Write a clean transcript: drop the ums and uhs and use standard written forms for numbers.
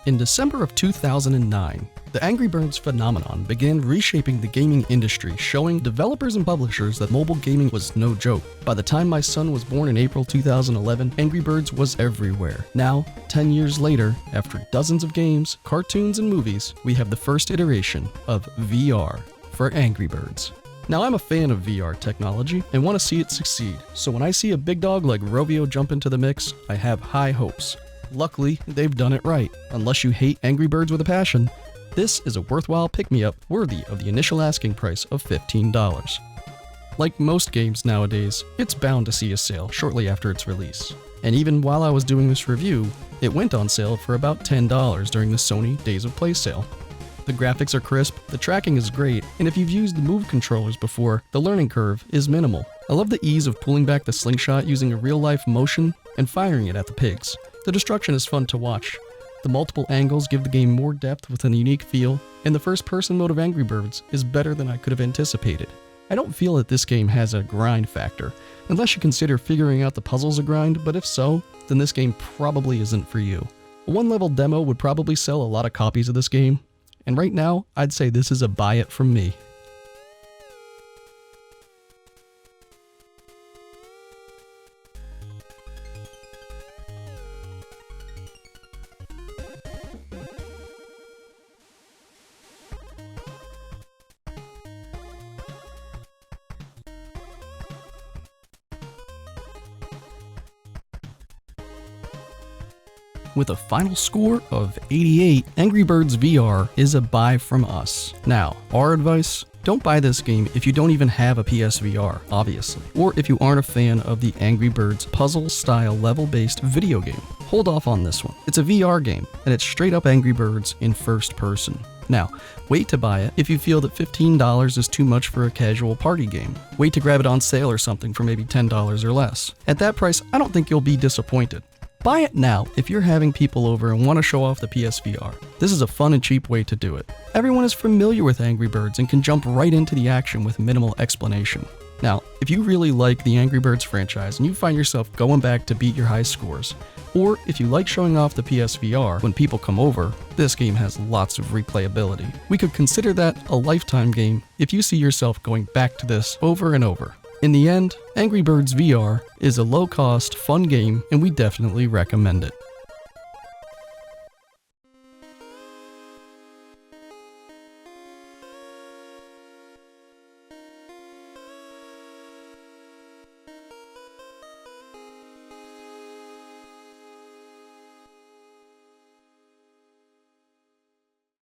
In December of 2009, the Angry Birds phenomenon began reshaping the gaming industry, showing developers and publishers that mobile gaming was no joke. By the time my son was born in April 2011, Angry Birds was everywhere. Now, 10 years later, after dozens of games, cartoons, and movies, we have the first iteration of VR for Angry Birds. Now, I'm a fan of VR technology and want to see it succeed, so when I see a big dog like Rovio jump into the mix, I have high hopes. Luckily, they've done it right. Unless you hate Angry Birds with a passion, this is a worthwhile pick-me-up worthy of the initial asking price of $15. Like most games nowadays, it's bound to see a sale shortly after its release. And even while I was doing this review, it went on sale for about $10 during the Sony Days of Play sale. The graphics are crisp, the tracking is great, and if you've used the Move controllers before, the learning curve is minimal. I love the ease of pulling back the slingshot using a real-life motion and firing it at the pigs. The destruction is fun to watch. The multiple angles give the game more depth with a unique feel, and the first-person mode of Angry Birds is better than I could have anticipated. I don't feel that this game has a grind factor, unless you consider figuring out the puzzles a grind, but if so, then this game probably isn't for you. A one-level demo would probably sell a lot of copies of this game, and right now, I'd say this is a buy it from me. With a final score of 88, Angry Birds VR is a buy from us. Now, our advice? Don't buy this game if you don't even have a PSVR, obviously, or if you aren't a fan of the Angry Birds puzzle-style level-based video game. Hold off on this one. It's a VR game, and it's straight up Angry Birds in first person. Now, wait to buy it if you feel that $15 is too much for a casual party game. Wait to grab it on sale or something for maybe $10 or less. At that price, I don't think you'll be disappointed. Buy it now if you're having people over and want to show off the PSVR. This is a fun and cheap way to do it. Everyone is familiar with Angry Birds and can jump right into the action with minimal explanation. Now, if you really like the Angry Birds franchise and you find yourself going back to beat your high scores, or if you like showing off the PSVR when people come over, this game has lots of replayability. We could consider that a lifetime game if you see yourself going back to this over and over. In the end, Angry Birds VR is a low-cost, fun game, and we definitely recommend it.